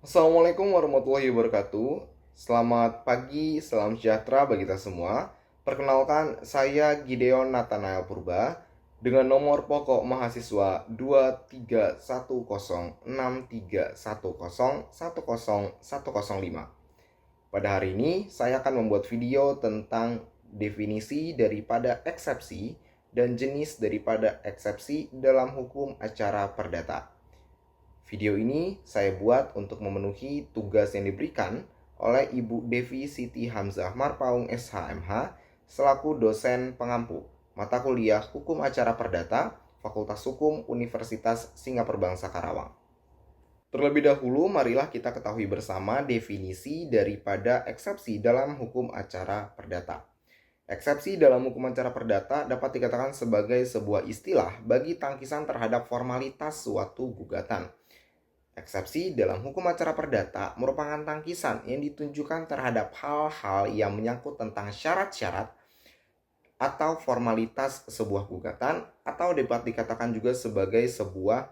Assalamualaikum warahmatullahi wabarakatuh. Selamat pagi, salam sejahtera bagi kita semua. Perkenalkan, saya Gideon Nathanael Purba dengan nomor pokok mahasiswa 2310631010105. Pada hari ini, saya akan membuat video tentang definisi daripada eksepsi dan jenis daripada eksepsi dalam hukum acara perdata. Video ini saya buat untuk memenuhi tugas yang diberikan oleh Ibu Devi Siti Hamzah Marpaung SHMH selaku dosen pengampu mata kuliah Hukum Acara Perdata Fakultas Hukum Universitas Singapura Bangsa Karawang. Terlebih dahulu, marilah kita ketahui bersama definisi daripada eksepsi dalam hukum acara perdata. Eksepsi dalam hukum acara perdata dapat dikatakan sebagai sebuah istilah bagi tangkisan terhadap formalitas suatu gugatan. Eksepsi dalam hukum acara perdata merupakan tangkisan yang ditunjukkan terhadap hal-hal yang menyangkut tentang syarat-syarat atau formalitas sebuah gugatan, atau dapat dikatakan juga sebagai sebuah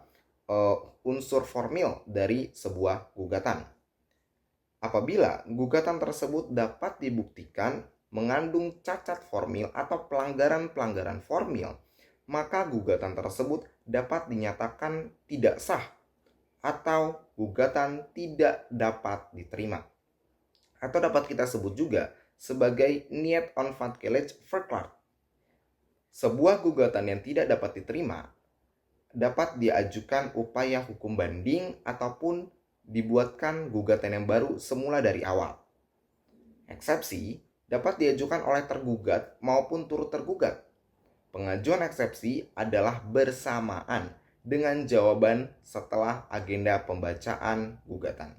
unsur formil dari sebuah gugatan. Apabila gugatan tersebut dapat dibuktikan mengandung cacat formil atau pelanggaran-pelanggaran formil, maka gugatan tersebut dapat dinyatakan tidak sah atau gugatan tidak dapat diterima. Atau dapat kita sebut juga sebagai niet onafhankelijk verklaard. Sebuah gugatan yang tidak dapat diterima dapat diajukan upaya hukum banding ataupun dibuatkan gugatan yang baru semula dari awal. Eksepsi dapat diajukan oleh tergugat maupun turut tergugat. Pengajuan eksepsi adalah bersamaan dengan jawaban setelah agenda pembacaan gugatan.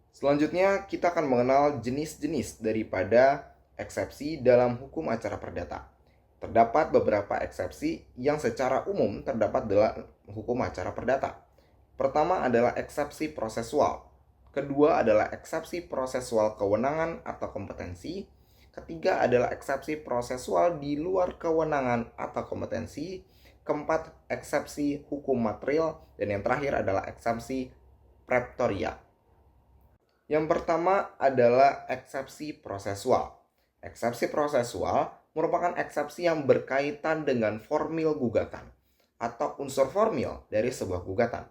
Selanjutnya kita akan mengenal jenis-jenis daripada eksepsi dalam hukum acara perdata. Terdapat beberapa eksepsi yang secara umum terdapat dalam hukum acara perdata. Pertama adalah eksepsi prosesual. Kedua adalah eksepsi prosesual kewenangan atau kompetensi. Ketiga adalah eksepsi prosesual di luar kewenangan atau kompetensi. Keempat, eksepsi hukum material. Dan yang terakhir adalah eksepsi preptoria. Yang pertama adalah eksepsi prosesual. Eksepsi prosesual merupakan eksepsi yang berkaitan dengan formil gugatan atau unsur formil dari sebuah gugatan.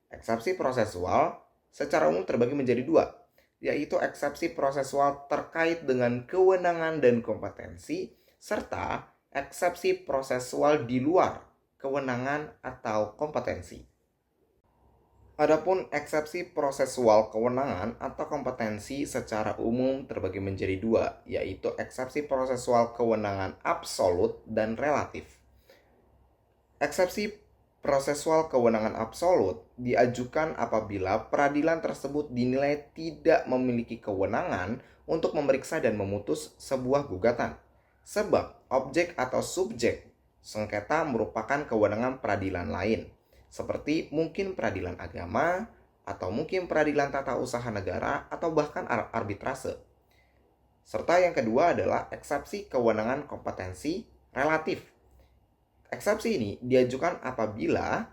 Eksepsi prosesual secara umum terbagi menjadi dua, yaitu eksepsi prosesual terkait dengan kewenangan dan kompetensi, serta eksepsi prosesual di luar kewenangan atau kompetensi. Adapun eksepsi prosesual kewenangan atau kompetensi secara umum terbagi menjadi dua, yaitu eksepsi prosesual kewenangan absolut dan relatif. Eksepsi prosesual kewenangan absolut diajukan apabila peradilan tersebut dinilai tidak memiliki kewenangan untuk memeriksa dan memutus sebuah gugatan, sebab objek atau subjek sengketa merupakan kewenangan peradilan lain, seperti mungkin peradilan agama, atau mungkin peradilan tata usaha negara, atau bahkan arbitrase. Serta yang kedua adalah eksepsi kewenangan kompetensi relatif. Eksepsi ini diajukan apabila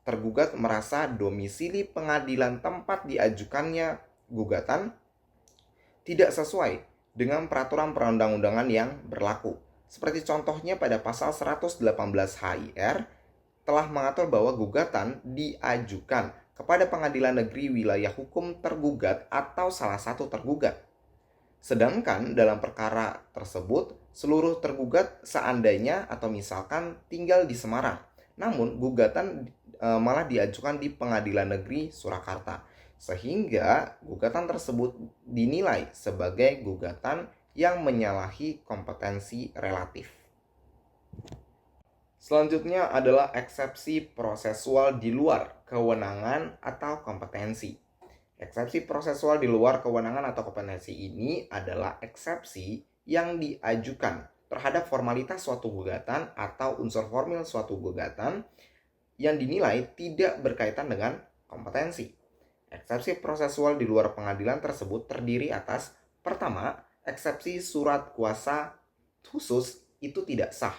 tergugat merasa domisili pengadilan tempat diajukannya gugatan tidak sesuai dengan peraturan perundang-undangan yang berlaku. Seperti contohnya pada pasal 118 HIR telah mengatur bahwa gugatan diajukan kepada pengadilan negeri wilayah hukum tergugat atau salah satu tergugat. Sedangkan dalam perkara tersebut, seluruh tergugat seandainya atau misalkan tinggal di Semarang, namun gugatan malah diajukan di Pengadilan Negeri Surakarta, sehingga gugatan tersebut dinilai sebagai gugatan yang menyalahi kompetensi relatif. Selanjutnya adalah eksepsi prosesual di luar kewenangan atau kompetensi. Eksepsi prosesual di luar kewenangan atau kompetensi ini adalah eksepsi yang diajukan terhadap formalitas suatu gugatan atau unsur formil suatu gugatan yang dinilai tidak berkaitan dengan kompetensi. Eksepsi prosesual di luar pengadilan tersebut terdiri atas: pertama, eksepsi surat kuasa khusus itu tidak sah.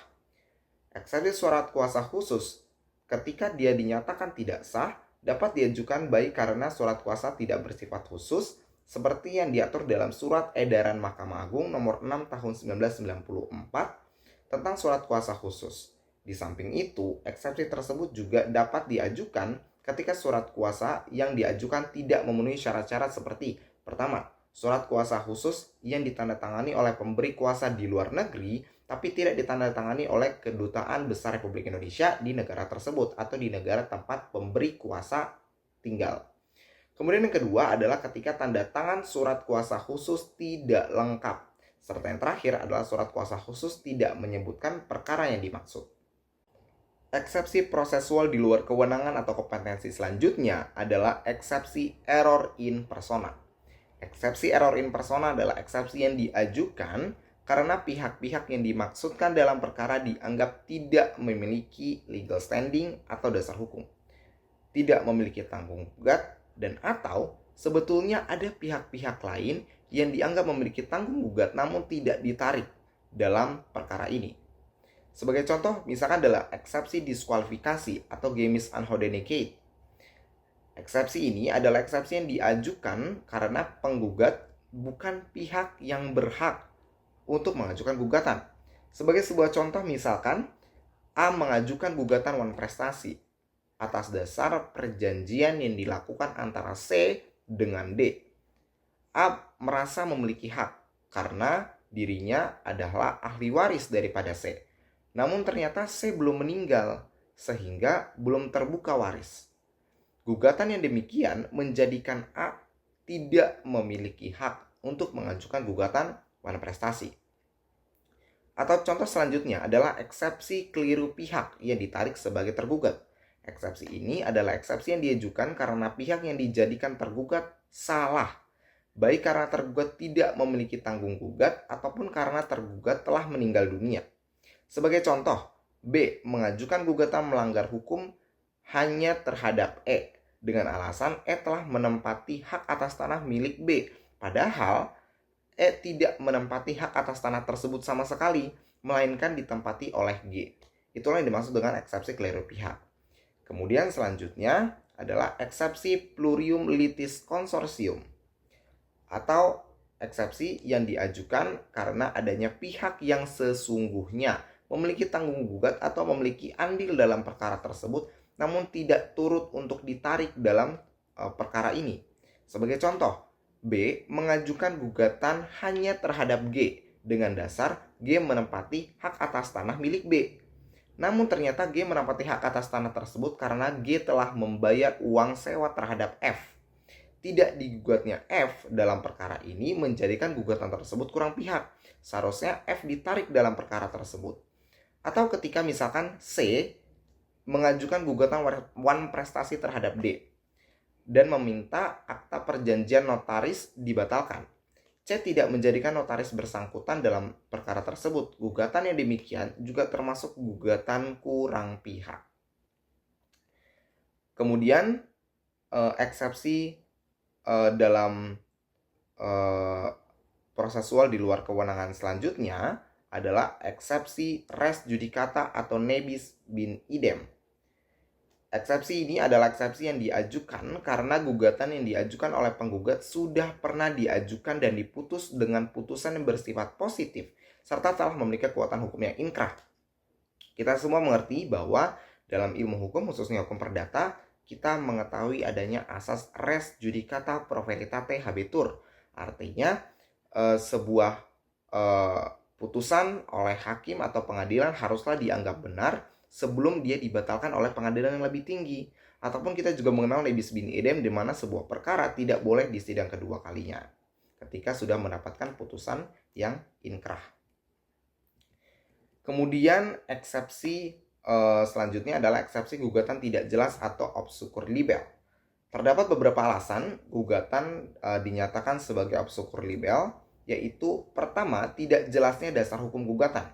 Eksepsi surat kuasa khusus ketika dia dinyatakan tidak sah dapat diajukan baik karena surat kuasa tidak bersifat khusus seperti yang diatur dalam Surat Edaran Mahkamah Agung nomor 6 tahun 1994 tentang surat kuasa khusus. Di samping itu, eksepsi tersebut juga dapat diajukan ketika surat kuasa yang diajukan tidak memenuhi syarat-syarat seperti: pertama, surat kuasa khusus yang ditandatangani oleh pemberi kuasa di luar negeri tapi tidak ditandatangani oleh Kedutaan Besar Republik Indonesia di negara tersebut atau di negara tempat pemberi kuasa tinggal. Kemudian yang kedua adalah ketika tanda tangan surat kuasa khusus tidak lengkap. Serta yang terakhir adalah surat kuasa khusus tidak menyebutkan perkara yang dimaksud. Eksepsi prosesual di luar kewenangan atau kompetensi selanjutnya adalah eksepsi error in persona. Eksepsi error in persona adalah eksepsi yang diajukan karena pihak-pihak yang dimaksudkan dalam perkara dianggap tidak memiliki legal standing atau dasar hukum, tidak memiliki tanggung gugat, dan atau sebetulnya ada pihak-pihak lain yang dianggap memiliki tanggung gugat namun tidak ditarik dalam perkara ini. Sebagai contoh, misalkan adalah eksepsi diskualifikasi atau gemis unhodenicated. Eksepsi ini adalah eksepsi yang diajukan karena penggugat bukan pihak yang berhak untuk mengajukan gugatan. Sebagai sebuah contoh, misalkan A mengajukan gugatan wan prestasi atas dasar perjanjian yang dilakukan antara C dengan D. A merasa memiliki hak karena dirinya adalah ahli waris daripada C. Namun ternyata C belum meninggal sehingga belum terbuka waris. Gugatan yang demikian menjadikan A tidak memiliki hak untuk mengajukan gugatan wan prestasi. Atau contoh selanjutnya adalah eksepsi keliru pihak yang ditarik sebagai tergugat. Eksepsi ini adalah eksepsi yang diajukan karena pihak yang dijadikan tergugat salah, baik karena tergugat tidak memiliki tanggung gugat ataupun karena tergugat telah meninggal dunia. Sebagai contoh, B mengajukan gugatan melanggar hukum hanya terhadap E dengan alasan E telah menempati hak atas tanah milik B, padahal E tidak menempati hak atas tanah tersebut sama sekali, melainkan ditempati oleh G. Itulah yang dimaksud dengan eksepsi keliru pihak. Kemudian selanjutnya adalah eksepsi plurium litis consortium atau eksepsi yang diajukan karena adanya pihak yang sesungguhnya memiliki tanggung gugat atau memiliki andil dalam perkara tersebut namun tidak turut untuk ditarik dalam perkara ini. Sebagai contoh, B mengajukan gugatan hanya terhadap G dengan dasar G menempati hak atas tanah milik B. Namun ternyata G menempati hak atas tanah tersebut karena G telah membayar uang sewa terhadap F. Tidak digugatnya F dalam perkara ini menjadikan gugatan tersebut kurang pihak. Seharusnya F ditarik dalam perkara tersebut. Atau ketika misalkan C mengajukan gugatan wan prestasi terhadap D dan meminta akta perjanjian notaris dibatalkan. C tidak menjadikan notaris bersangkutan dalam perkara tersebut. Gugatan yang demikian juga termasuk gugatan kurang pihak. Kemudian eksepsi dalam prosesual di luar kewenangan selanjutnya adalah eksepsi res judicata atau nebis bin idem. Eksepsi ini adalah eksepsi yang diajukan karena gugatan yang diajukan oleh penggugat sudah pernah diajukan dan diputus dengan putusan yang bersifat positif serta telah memiliki kekuatan hukum yang inkrah. Kita semua mengerti bahwa dalam ilmu hukum, khususnya hukum perdata, kita mengetahui adanya asas res judicata pro veritate habetur. Artinya sebuah putusan oleh hakim atau pengadilan haruslah dianggap benar sebelum dia dibatalkan oleh pengadilan yang lebih tinggi. Ataupun kita juga mengenal nebis bin idem, di mana sebuah perkara tidak boleh disidang kedua kalinya ketika sudah mendapatkan putusan yang inkrah. Kemudian eksepsi selanjutnya adalah eksepsi gugatan tidak jelas atau obscur libel. Terdapat beberapa alasan gugatan dinyatakan sebagai obscur libel, yaitu pertama, tidak jelasnya dasar hukum gugatan.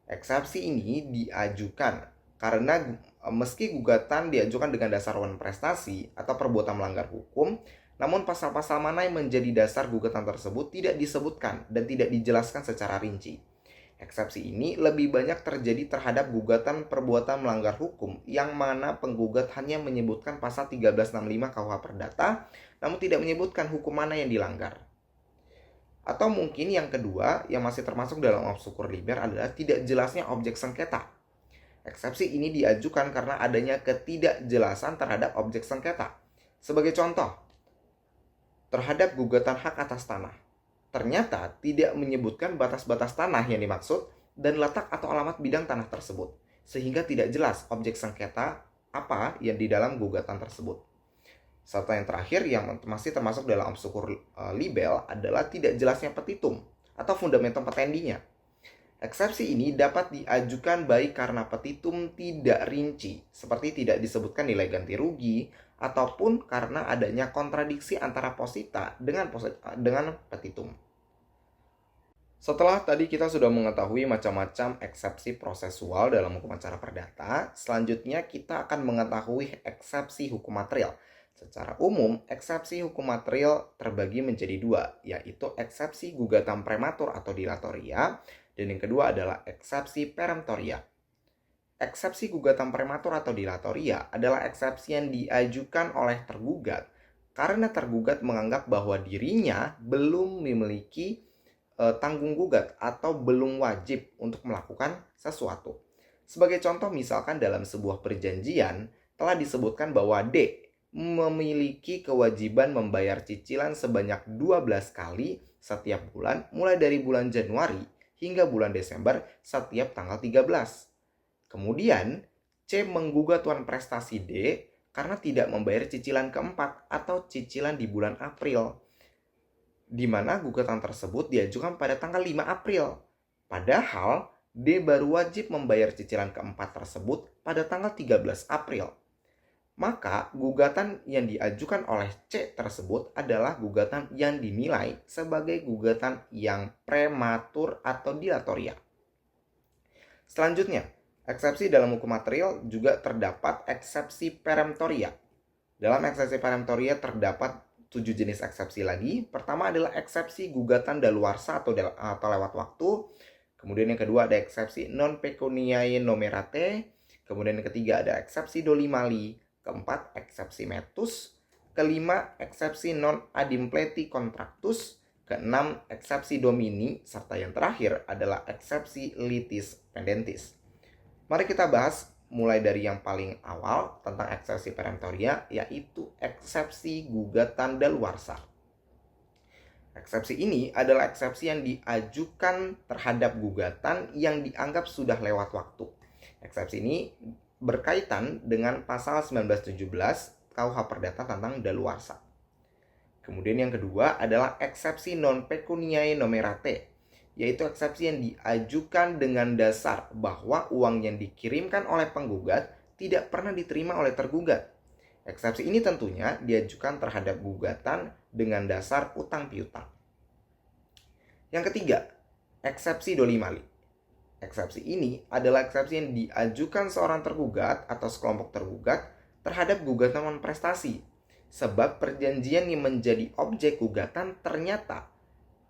Eksepsi ini diajukan karena meski gugatan diajukan dengan dasar wan prestasi atau perbuatan melanggar hukum, namun pasal-pasal mana yang menjadi dasar gugatan tersebut tidak disebutkan dan tidak dijelaskan secara rinci. Eksepsi ini lebih banyak terjadi terhadap gugatan perbuatan melanggar hukum yang mana penggugat hanya menyebutkan pasal 1365 KUH Perdata namun tidak menyebutkan hukum mana yang dilanggar. Atau mungkin yang kedua yang masih termasuk dalam obskur liber adalah tidak jelasnya objek sengketa. Eksepsi ini diajukan karena adanya ketidakjelasan terhadap objek sengketa. Sebagai contoh, terhadap gugatan hak atas tanah. Ternyata tidak menyebutkan batas-batas tanah yang dimaksud dan letak atau alamat bidang tanah tersebut, sehingga tidak jelas objek sengketa apa yang di dalam gugatan tersebut. Serta yang terakhir yang masih termasuk dalam obskur libel adalah tidak jelasnya petitum atau fundamentum petendinya. Eksepsi ini dapat diajukan baik karena petitum tidak rinci, seperti tidak disebutkan nilai ganti rugi, ataupun karena adanya kontradiksi antara posita dengan petitum. Setelah tadi kita sudah mengetahui macam-macam eksepsi prosesual dalam hukum acara perdata, selanjutnya kita akan mengetahui eksepsi hukum material. Secara umum, eksepsi hukum material terbagi menjadi dua, yaitu eksepsi gugatan prematur atau dilatoria, dan yang kedua adalah eksepsi peremptoria. Eksepsi gugatan prematur atau dilatoria adalah eksepsi yang diajukan oleh tergugat karena tergugat menganggap bahwa dirinya belum memiliki tanggung gugat atau belum wajib untuk melakukan sesuatu. Sebagai contoh, misalkan dalam sebuah perjanjian telah disebutkan bahwa D memiliki kewajiban membayar cicilan sebanyak 12 kali setiap bulan mulai dari bulan Januari hingga bulan Desember setiap tanggal 13. Kemudian, C menggugat tuan prestasi D karena tidak membayar cicilan keempat atau cicilan di bulan April, di mana gugatan tersebut diajukan pada tanggal 5 April. Padahal, D baru wajib membayar cicilan keempat tersebut pada tanggal 13 April. Maka, gugatan yang diajukan oleh C tersebut adalah gugatan yang dinilai sebagai gugatan yang prematur atau dilatoria. Selanjutnya, eksepsi dalam hukum material juga terdapat eksepsi peremptoria. Dalam eksepsi peremptoria terdapat 7 jenis eksepsi lagi. Pertama adalah eksepsi gugatan daluarsa atau lewat waktu. Kemudian yang kedua ada eksepsi non pecuniae nomerate. Kemudian yang ketiga ada eksepsi doli mali. Keempat, eksepsi metus. Kelima, eksepsi non adimpleti contractus. Keenam, eksepsi domini. Serta yang terakhir adalah eksepsi litis pendentis. Mari kita bahas mulai dari yang paling awal tentang eksepsi peremptoria, yaitu eksepsi gugatan daluarsa. Eksepsi ini adalah eksepsi yang diajukan terhadap gugatan yang dianggap sudah lewat waktu. Eksepsi ini berkaitan dengan pasal 1917 KUH Perdata tentang daluarsa. Kemudian yang kedua adalah eksepsi non pecuniae nomerate, yaitu eksepsi yang diajukan dengan dasar bahwa uang yang dikirimkan oleh penggugat tidak pernah diterima oleh tergugat. Eksepsi ini tentunya diajukan terhadap gugatan dengan dasar utang piutang. Yang ketiga, eksepsi doli mali. Eksepsi ini adalah eksepsi yang diajukan seorang tergugat atau sekelompok tergugat terhadap gugatan non-prestasi, sebab perjanjian yang menjadi objek gugatan ternyata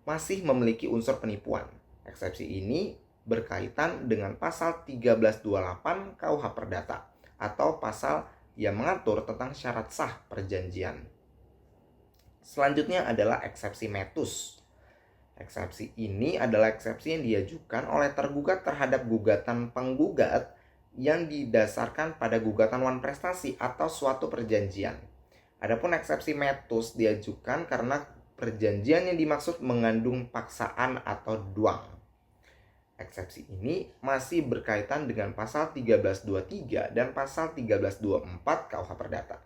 masih memiliki unsur penipuan. Eksepsi ini berkaitan dengan pasal 1328 KUH Perdata atau pasal yang mengatur tentang syarat sah perjanjian. Selanjutnya adalah eksepsi metus. Eksepsi ini adalah eksepsi yang diajukan oleh tergugat terhadap gugatan penggugat yang didasarkan pada gugatan wan prestasi atau suatu perjanjian. Adapun eksepsi metus diajukan karena perjanjian yang dimaksud mengandung paksaan atau duang. Eksepsi ini masih berkaitan dengan pasal 1323 dan pasal 1324 KUH Perdata.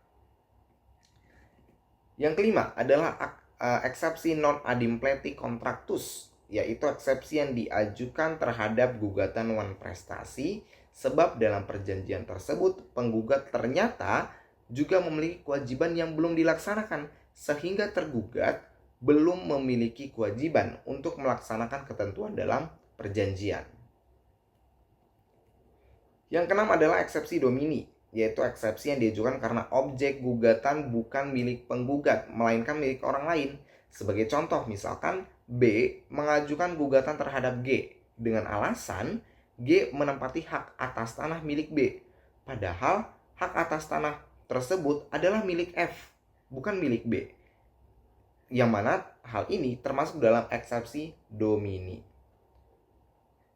Yang kelima adalah eksepsi non adimpleti contractus, yaitu eksepsi yang diajukan terhadap gugatan wan prestasi sebab dalam perjanjian tersebut penggugat ternyata juga memiliki kewajiban yang belum dilaksanakan sehingga tergugat belum memiliki kewajiban untuk melaksanakan ketentuan dalam perjanjian. Yang keenam adalah eksepsi domini, yaitu eksepsi yang diajukan karena objek gugatan bukan milik penggugat, melainkan milik orang lain. Sebagai contoh, misalkan B mengajukan gugatan terhadap G dengan alasan G menempati hak atas tanah milik B. Padahal hak atas tanah tersebut adalah milik F, bukan milik B. Yang mana hal ini termasuk dalam eksepsi domini.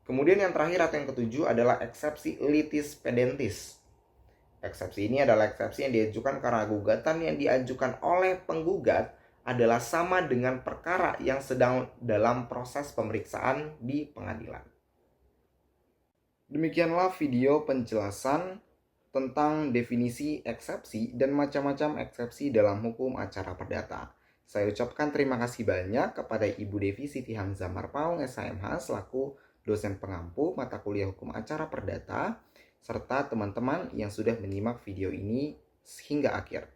Kemudian yang terakhir atau yang ketujuh adalah eksepsi litis pedentis. Eksepsi ini adalah eksepsi yang diajukan karena gugatan yang diajukan oleh penggugat adalah sama dengan perkara yang sedang dalam proses pemeriksaan di pengadilan. Demikianlah video penjelasan tentang definisi eksepsi dan macam-macam eksepsi dalam hukum acara perdata. Saya ucapkan terima kasih banyak kepada Ibu Devi Siti Hamzah Marpaung SHMH selaku dosen pengampu mata kuliah hukum acara perdata, serta teman-teman yang sudah menyimak video ini hingga akhir.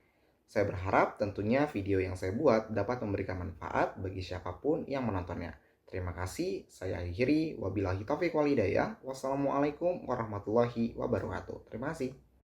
Saya berharap tentunya video yang saya buat dapat memberikan manfaat bagi siapapun yang menontonnya. Terima kasih, saya akhiri. Wabillahi taufiq wal hidayah. Wassalamualaikum warahmatullahi wabarakatuh. Terima kasih.